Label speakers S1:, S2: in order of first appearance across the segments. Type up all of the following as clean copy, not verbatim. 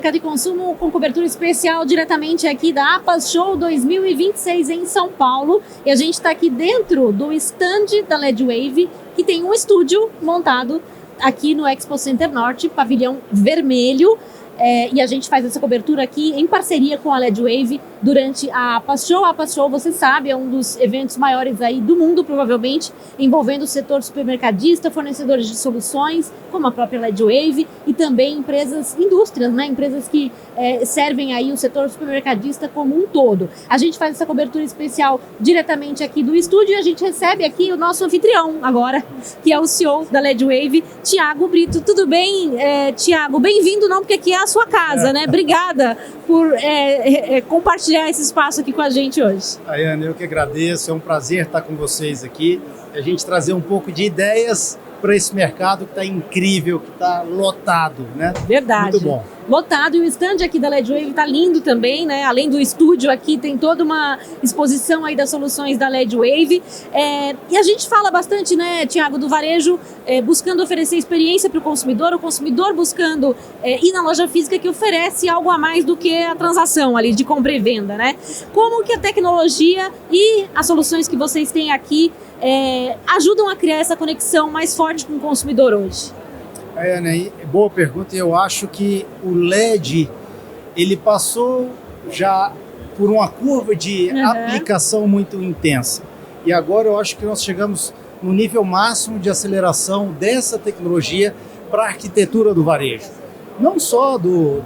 S1: mercado de consumo com cobertura especial diretamente aqui da APAS Show 2026 em São Paulo. E a gente está aqui dentro do stand da LED-Wave, que tem um estúdio montado aqui no Expo Center Norte, pavilhão vermelho. E a gente faz essa cobertura aqui em parceria com a LED-Wave durante a APAS Show. A APAS Show, você sabe, é um dos eventos maiores aí do mundo, provavelmente, envolvendo o setor supermercadista, fornecedores de soluções, como a própria LED-Wave, e também empresas, indústrias, né? Empresas que servem aí o setor supermercadista como um todo. A gente faz essa cobertura especial diretamente aqui do estúdio e a gente recebe aqui o nosso anfitrião agora, que é o CEO da LED-Wave, Thiago Brito. Tudo bem, Thiago? Bem-vindo, não, porque aqui é a sua casa, né? Obrigada por compartilhar esse espaço aqui com a gente hoje.
S2: Ayane, eu que agradeço, é um prazer estar com vocês aqui, a gente trazer um pouco de ideias para esse mercado que está incrível, que está lotado, né?
S1: Verdade.
S2: Muito bom.
S1: Lotado, e o stand aqui da LED-Wave está lindo também, né? Além do estúdio aqui, tem toda uma exposição aí das soluções da LED-Wave. E a gente fala bastante, né, Thiago, do varejo buscando oferecer experiência para o consumidor buscando ir na loja física que oferece algo a mais do que a transação ali de compra e venda, né? Como que a tecnologia e as soluções que vocês têm aqui ajudam a criar essa conexão mais forte com o consumidor hoje?
S2: Ayane, boa pergunta. Eu acho que o LED, ele passou já por uma curva de aplicação muito intensa. E agora eu acho que nós chegamos no nível máximo de aceleração dessa tecnologia para a arquitetura do varejo. Não só do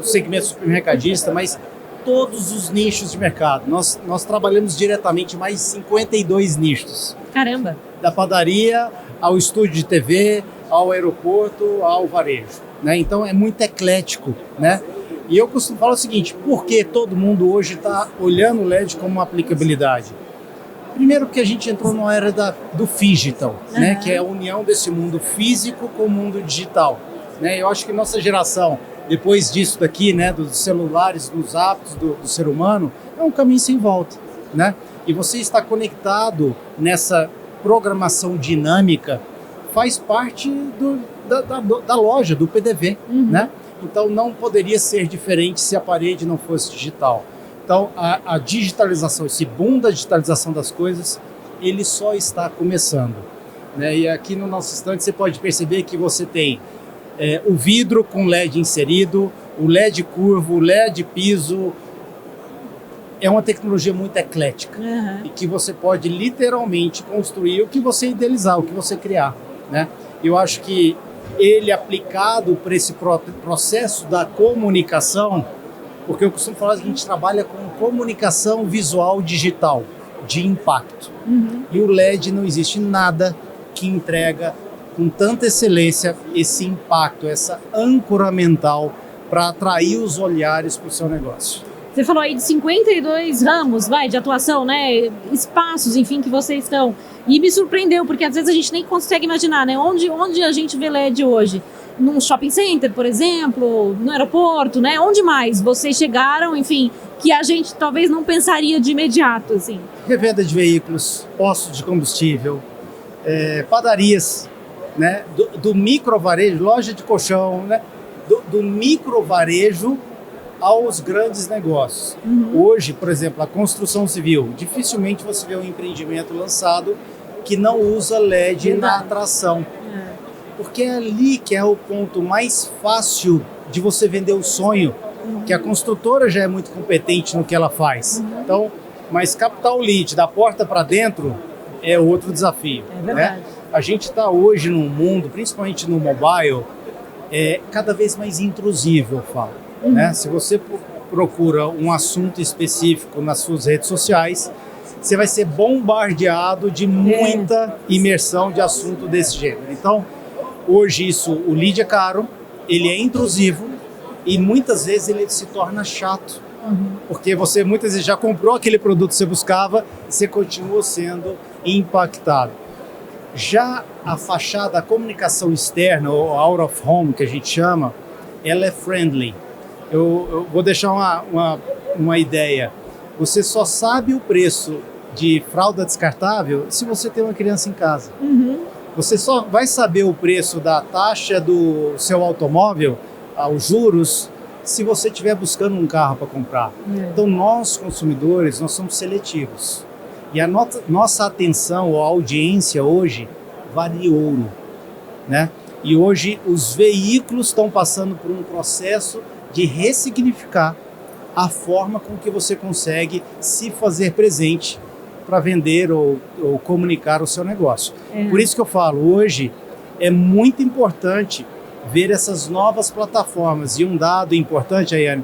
S2: segmento supermercadista, mas todos os nichos de mercado. Nós trabalhamos diretamente mais 52 nichos.
S1: Caramba! Da
S2: padaria ao estúdio de TV, ao aeroporto, ao varejo, né? Então é muito eclético, né? E eu costumo falar o seguinte: por que todo mundo hoje está olhando o LED como uma aplicabilidade? Primeiro porque a gente entrou numa era do digital, né? Que é a união desse mundo físico com o mundo digital, né? Eu acho que nossa geração, depois disso daqui, né, dos celulares, dos hábitos do ser humano, é um caminho sem volta, né? E você está conectado nessa programação dinâmica, faz parte da loja, do PDV, né? Então não poderia ser diferente se a parede não fosse digital. Então a digitalização, esse boom da digitalização das coisas, ele só está começando, né? E aqui no nosso stand você pode perceber que você tem o vidro com LED inserido, o LED curvo, o LED piso. É uma tecnologia muito eclética e que você pode literalmente construir o que você idealizar, o que você criar, né? Eu acho que ele aplicado para esse processo da comunicação, porque eu costumo falar que a gente trabalha com comunicação visual digital de impacto. E o LED não existe nada que entrega com tanta excelência esse impacto, essa âncora mental para atrair os olhares para o seu negócio.
S1: Você falou aí de 52 ramos, de atuação, né? Espaços, enfim, que vocês estão. E me surpreendeu, porque às vezes a gente nem consegue imaginar, né? Onde a gente vê LED hoje? Num shopping center, por exemplo, no aeroporto, né? Onde mais vocês chegaram, enfim, que a gente talvez não pensaria de imediato, assim?
S2: Revenda de veículos, postos de combustível, padarias, né? Do micro varejo, loja de colchão, né? Do micro varejo aos grandes negócios. Hoje, por exemplo, a construção civil, dificilmente você vê um empreendimento lançado que não usa LED na atração. Porque é ali que é o ponto mais fácil de você vender o sonho, que a construtora já é muito competente no que ela faz. Então, mas captar o lead da porta para dentro é outro desafio.
S1: É verdade.
S2: Né? A gente está hoje num mundo, principalmente no mobile, cada vez mais intrusivo, eu falo. Né? Se você procura um assunto específico nas suas redes sociais, você vai ser bombardeado de muita imersão de assunto desse gênero. Então, hoje o lead é caro, ele é intrusivo e muitas vezes ele se torna chato. Porque você muitas vezes já comprou aquele produto que você buscava e você continua sendo impactado. Já a fachada, a comunicação externa, ou out of home, que a gente chama, ela é friendly. Eu vou deixar uma ideia. Você só sabe o preço de fralda descartável se você tem uma criança em casa. Você só vai saber o preço da taxa do seu automóvel, os juros, se você estiver buscando um carro para comprar. Então nós, consumidores, nós somos seletivos. E a nossa atenção ou audiência hoje vale ouro, né? E hoje os veículos estão passando por um processo de ressignificar a forma com que você consegue se fazer presente para vender ou comunicar o seu negócio. Por isso que eu falo, hoje é muito importante ver essas novas plataformas. E um dado importante, Ayane,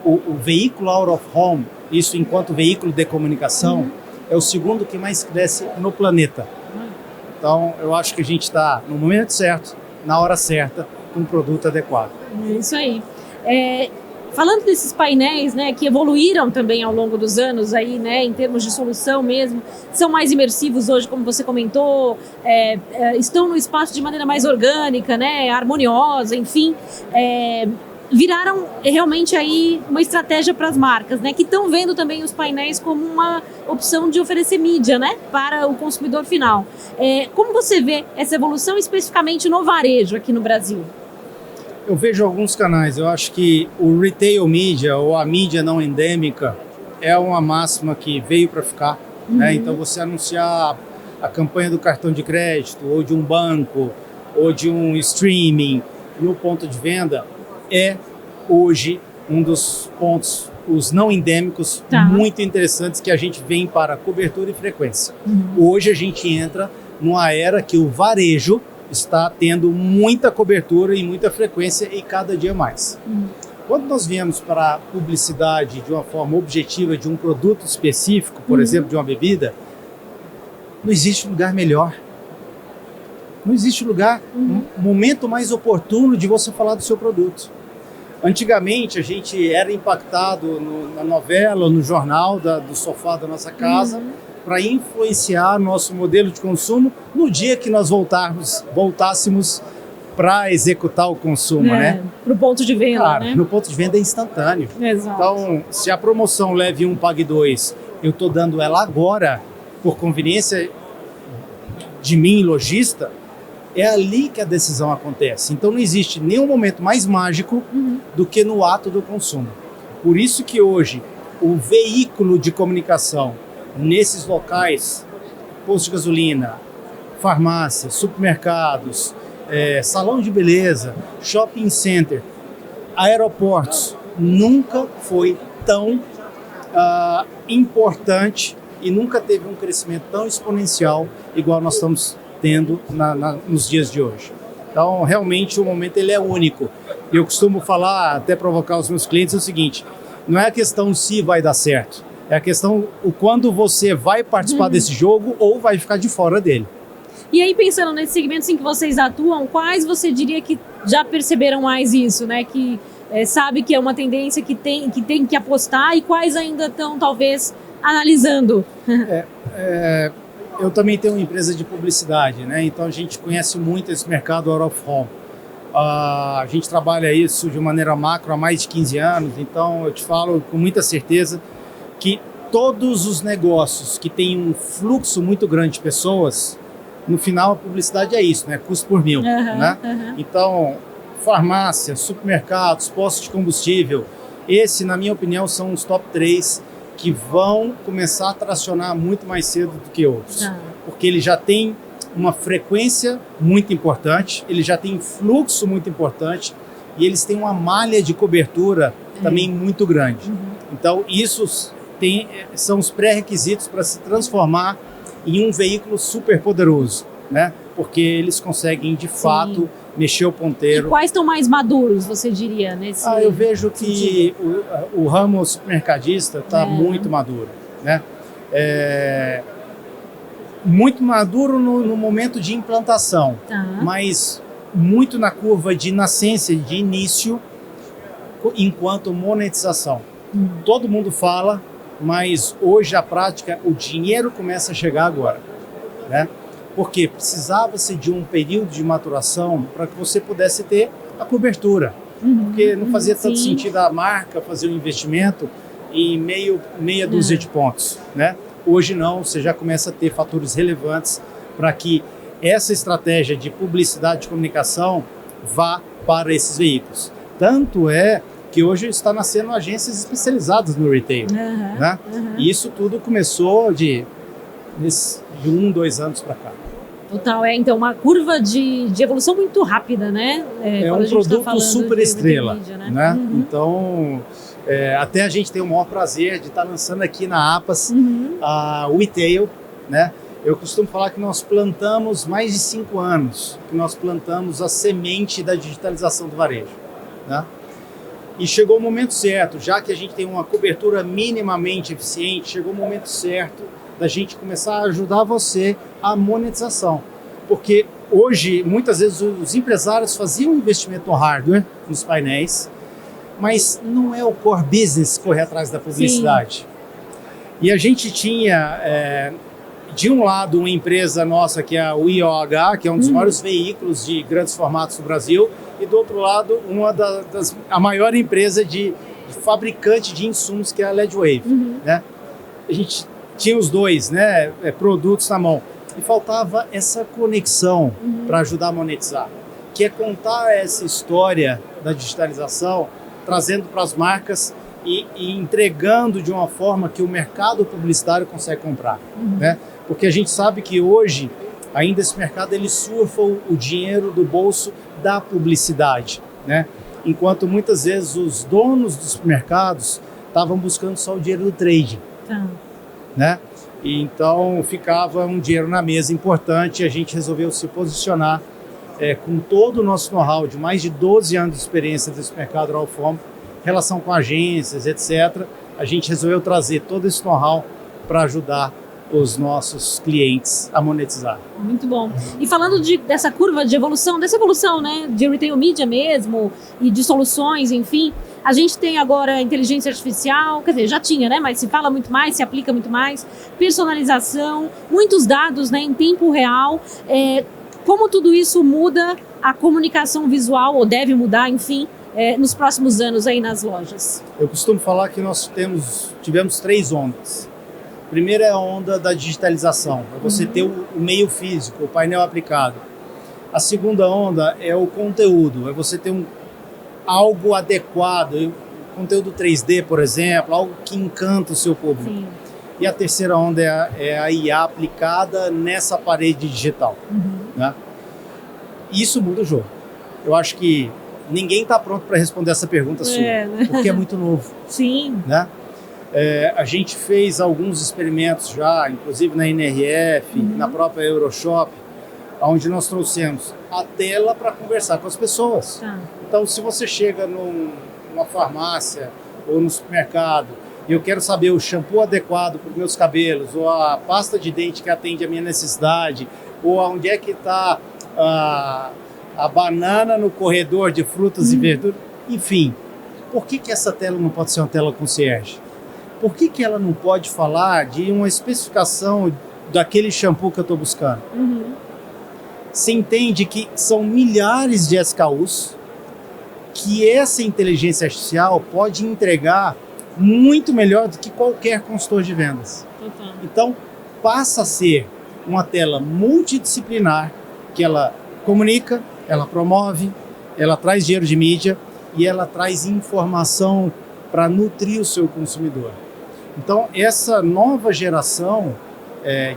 S2: o veículo out of home, isso enquanto veículo de comunicação, é o segundo que mais cresce no planeta. Então, eu acho que a gente está no momento certo, na hora certa, com um produto adequado.
S1: É isso aí. Falando desses painéis, né, que evoluíram também ao longo dos anos aí, né, em termos de solução mesmo, são mais imersivos hoje, como você comentou, estão no espaço de maneira mais orgânica, né, harmoniosa, enfim, viraram realmente aí uma estratégia para as marcas, né, que estão vendo também os painéis como uma opção de oferecer mídia, né, para o consumidor final. Como você vê essa evolução especificamente no varejo aqui no Brasil?
S2: Eu vejo alguns canais. Eu acho que o retail media ou a mídia não endêmica é uma máxima que veio para ficar, né? Então você anunciar a campanha do cartão de crédito ou de um banco ou de um streaming no ponto de venda é hoje um dos pontos, os não endêmicos, muito interessantes que a gente vem para cobertura e frequência. Hoje a gente entra numa era que o varejo está tendo muita cobertura e muita frequência e cada dia mais. Quando nós viemos para a publicidade de uma forma objetiva de um produto específico, por exemplo, de uma bebida, não existe lugar melhor. Não existe lugar, momento mais oportuno de você falar do seu produto. Antigamente a gente era impactado na novela, no jornal do sofá da nossa casa, para influenciar nosso modelo de consumo no dia que nós voltássemos para executar o consumo, né?
S1: Para o ponto de venda,
S2: claro,
S1: né?
S2: No ponto de venda é instantâneo.
S1: Exato.
S2: Então, se a promoção leve 1, pague 2, eu estou dando ela agora, por conveniência de mim, lojista, é ali que a decisão acontece. Então não existe nenhum momento mais mágico do que no ato do consumo. Por isso que hoje o veículo de comunicação nesses locais, posto de gasolina, farmácia, supermercados, salão de beleza, shopping center, aeroportos, nunca foi tão importante e nunca teve um crescimento tão exponencial igual nós estamos tendo nos dias de hoje. Então, realmente, o momento ele é único. Eu costumo falar, até provocar os meus clientes, é o seguinte, não é a questão se vai dar certo, é a questão o quando você vai participar desse jogo ou vai ficar de fora dele.
S1: E aí, pensando nesses segmentos em que vocês atuam, quais você diria que já perceberam mais isso, né? Que sabe que é uma tendência que tem que apostar e quais ainda estão, talvez, analisando?
S2: Eu também tenho uma empresa de publicidade, né? Então a gente conhece muito esse mercado out of home. A gente trabalha isso de maneira macro há mais de 15 anos, então eu te falo com muita certeza que todos os negócios que têm um fluxo muito grande de pessoas, no final a publicidade é isso, né? Custo por mil, né? Então, farmácia, supermercados, postos de combustível, esse, na minha opinião, são os top 3 que vão começar a tracionar muito mais cedo do que outros. Porque ele já tem uma frequência muito importante, ele já tem fluxo muito importante e eles têm uma malha de cobertura também muito grande. Então, isso são os pré-requisitos para se transformar em um veículo super poderoso, né? Porque eles conseguem, de fato, mexer o ponteiro.
S1: E quais estão mais maduros, você diria, nesse
S2: eu vejo que o ramo supermercadista está muito maduro, né? Muito maduro no momento de implantação, mas muito na curva de nascença, de início, enquanto monetização. Todo mundo fala, mas hoje a prática, o dinheiro começa a chegar agora, né? Porque precisava-se de um período de maturação para que você pudesse ter a cobertura. Porque não fazia tanto sentido a marca fazer um investimento em meia dúzia de pontos, né? Hoje não, você já começa a ter fatores relevantes para que essa estratégia de publicidade e comunicação vá para esses veículos. Tanto é porque hoje está nascendo agências especializadas no retail, né? E isso tudo começou de 1, 2 anos para cá.
S1: Total, então uma curva de evolução muito rápida, né?
S2: É um produto super estrela, né? Então, até a gente tem o maior prazer de estar lançando aqui na APAS o retail, né? Eu costumo falar que nós plantamos mais de 5 anos, que nós plantamos a semente da digitalização do varejo, né? E chegou o momento certo, já que a gente tem uma cobertura minimamente eficiente, chegou o momento certo da gente começar a ajudar você a monetização. Porque hoje, muitas vezes, os empresários faziam investimento no hardware, nos painéis, mas não é o core business correr atrás da publicidade. Sim. E a gente tinha, de um lado, uma empresa nossa, que é a IOH, que é um dos maiores veículos de grandes formatos do Brasil, e do outro lado, a maior empresa de fabricante de insumos, que é a LEDwave. Né? A gente tinha os dois, né, produtos na mão. E faltava essa conexão para ajudar a monetizar, que é contar essa história da digitalização, trazendo para as marcas e entregando de uma forma que o mercado publicitário consegue comprar. Né? Porque a gente sabe que hoje, ainda esse mercado, ele surfa o dinheiro do bolso da publicidade. Né? Enquanto muitas vezes os donos dos mercados estavam buscando só o dinheiro do trading. Né? E então ficava um dinheiro na mesa importante, a gente resolveu se posicionar com todo o nosso know-how de mais de 12 anos de experiência desse mercado out of home, relação com agências, etc. A gente resolveu trazer todo esse know-how para ajudar os nossos clientes a monetizar.
S1: Muito bom. E falando dessa curva de evolução, né, de retail media mesmo, e de soluções, enfim, a gente tem agora inteligência artificial, quer dizer, já tinha, né, mas se fala muito mais, se aplica muito mais, personalização, muitos dados, né, em tempo real. Como tudo isso muda a comunicação visual, ou deve mudar, enfim, nos próximos anos aí nas lojas? Eu
S2: costumo falar que nós tivemos 3 ondas. A primeira é a onda da digitalização, é você ter o meio físico, o painel aplicado. A segunda onda é o conteúdo, é você ter algo adequado, conteúdo 3D, por exemplo, algo que encanta o seu público. Sim. E a terceira onda é a IA aplicada nessa parede digital. Né? Isso muda o jogo. Eu acho que ninguém está pronto para responder essa pergunta sua, né? Porque é muito novo.
S1: Sim.
S2: Né? A gente fez alguns experimentos já, inclusive na NRF, na própria Euroshop, onde nós trouxemos a tela para conversar com as pessoas. Então, se você chega numa farmácia ou no supermercado e eu quero saber o shampoo adequado para os meus cabelos, ou a pasta de dente que atende a minha necessidade, ou onde é que está a banana no corredor de frutas e verduras, enfim, por que essa tela não pode ser uma tela concierge? Por que ela não pode falar de uma especificação daquele shampoo que eu estou buscando? Você entende que são milhares de SKUs que essa inteligência artificial pode entregar muito melhor do que qualquer consultor de vendas. Então, passa a ser uma tela multidisciplinar, que ela comunica, ela promove, ela traz dinheiro de mídia e ela traz informação para nutrir o seu consumidor. Então, essa nova geração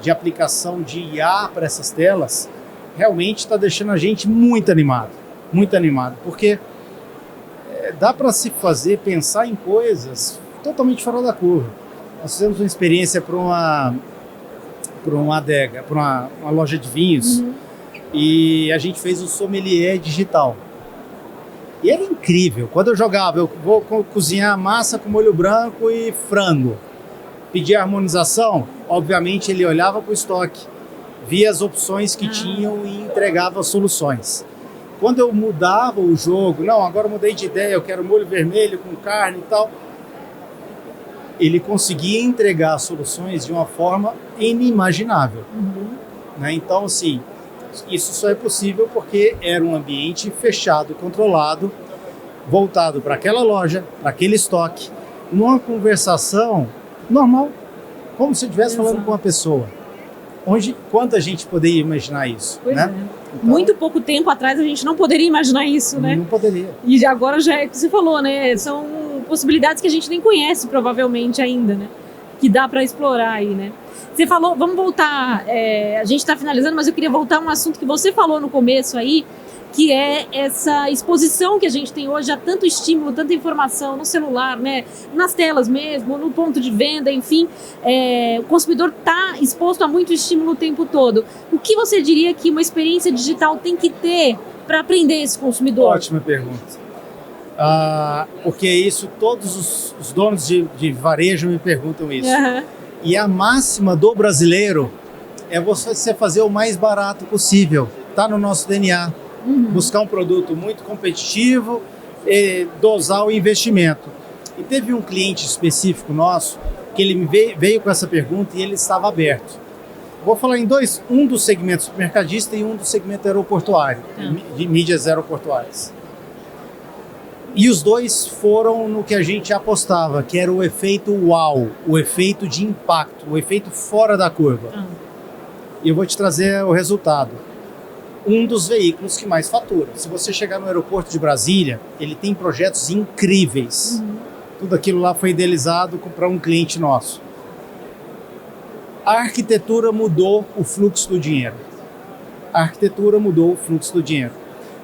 S2: de aplicação de IA para essas telas realmente está deixando a gente muito animado, porque dá para se pensar em coisas totalmente fora da curva. Nós fizemos uma experiência para uma adega, para uma loja de vinhos, e a gente fez o sommelier digital. E era incrível. Quando eu vou cozinhar massa com molho branco e frango, pedir a harmonização, obviamente ele olhava para o estoque, via as opções que tinham e entregava as soluções. Quando eu mudava o jogo, não, agora eu mudei de ideia, eu quero molho vermelho com carne e tal, ele conseguia entregar as soluções de uma forma inimaginável. Né? Então, assim, isso só é possível porque era um ambiente fechado, controlado, voltado para aquela loja, para aquele estoque, numa conversação normal, como se eu estivesse falando com uma pessoa. Quanta gente poderia imaginar isso, né? Então,
S1: muito pouco tempo atrás a gente não poderia imaginar isso, né?
S2: Não poderia.
S1: E agora já é o que você falou, né? São possibilidades que a gente nem conhece provavelmente ainda, né? Que dá para explorar aí, né? Você falou, vamos voltar, a gente está finalizando, mas eu queria voltar a um assunto que você falou no começo aí, que é essa exposição que a gente tem hoje a tanto estímulo, tanta informação no celular, né, nas telas mesmo, no ponto de venda, enfim, o consumidor está exposto a muito estímulo o tempo todo. O que você diria que uma experiência digital tem que ter para aprender esse consumidor?
S2: Ótima pergunta. Porque isso todos os donos de varejo me perguntam isso.
S1: Uhum.
S2: E a máxima do brasileiro é você fazer o mais barato possível. Está no nosso DNA. Buscar um produto muito competitivo e dosar o investimento. E teve um cliente específico nosso que ele veio com essa pergunta e ele estava aberto. Vou falar em dois, um do segmento supermercadista e um do segmento aeroportuário, de mídias aeroportuárias. E os dois foram no que a gente apostava, que era o efeito uau, o efeito de impacto, o efeito fora da curva. E eu vou te trazer o resultado. Um dos veículos que mais fatura. Se você chegar no aeroporto de Brasília, ele tem projetos incríveis. Tudo aquilo lá foi idealizado para um cliente nosso. A arquitetura mudou o fluxo do dinheiro. A arquitetura mudou o fluxo do dinheiro.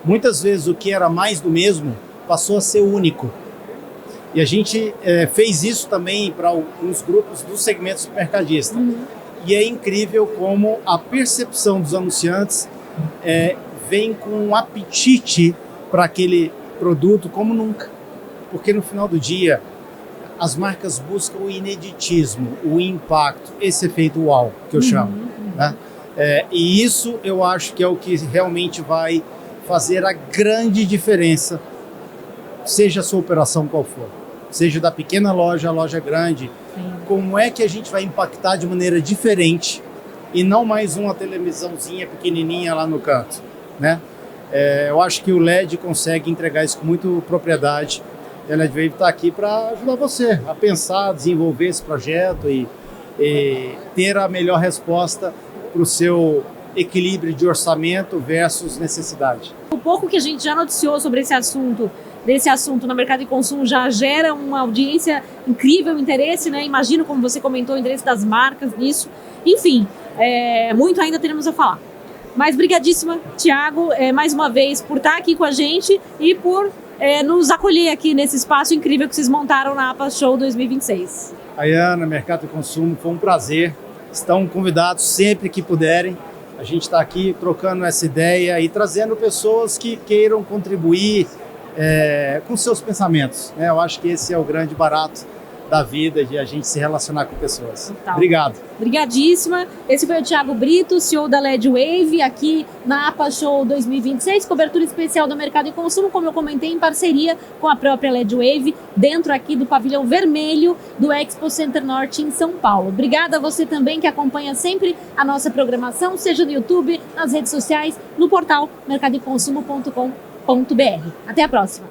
S2: Muitas vezes o que era mais do mesmo passou a ser único. E a gente fez isso também para alguns grupos do segmento supermercadista. E é incrível como a percepção dos anunciantes vem com um apetite para aquele produto como nunca. Porque no final do dia, as marcas buscam o ineditismo, o impacto, esse efeito uau, que eu chamo. Né? E isso eu acho que é o que realmente vai fazer a grande diferença, seja a sua operação qual for. Seja da pequena loja à loja grande. Como é que a gente vai impactar de maneira diferente e não mais uma televisãozinha pequenininha lá no canto, né? Eu acho que o LED consegue entregar isso com muita propriedade. A LED Wave está aqui para ajudar você a pensar, desenvolver esse projeto e ter a melhor resposta para o seu equilíbrio de orçamento versus necessidade.
S1: O pouco que a gente já noticiou sobre esse assunto, no mercado de consumo, já gera uma audiência incrível, interesse, né? Imagino, como você comentou, o interesse das marcas nisso. Enfim, muito ainda teremos a falar. Mas brigadíssima, Thiago, mais uma vez, por estar aqui com a gente e por nos acolher aqui nesse espaço incrível que vocês montaram na APA Show 2026.
S2: Ayana, Mercado de Consumo, foi um prazer. Estão convidados sempre que puderem. A gente está aqui trocando essa ideia e trazendo pessoas que queiram contribuir com seus pensamentos. Né? Eu acho que esse é o grande barato da vida, de a gente se relacionar com pessoas.
S1: Total.
S2: Obrigado.
S1: Obrigadíssima. Esse foi o Thiago Brito, CEO da LED Wave, aqui na APA Show 2026, cobertura especial do mercado e consumo, como eu comentei, em parceria com a própria LED Wave, dentro aqui do pavilhão vermelho do Expo Center Norte em São Paulo. Obrigada a você também que acompanha sempre a nossa programação, seja no YouTube, nas redes sociais, no portal mercadoeconsumo.com.br. Até a próxima.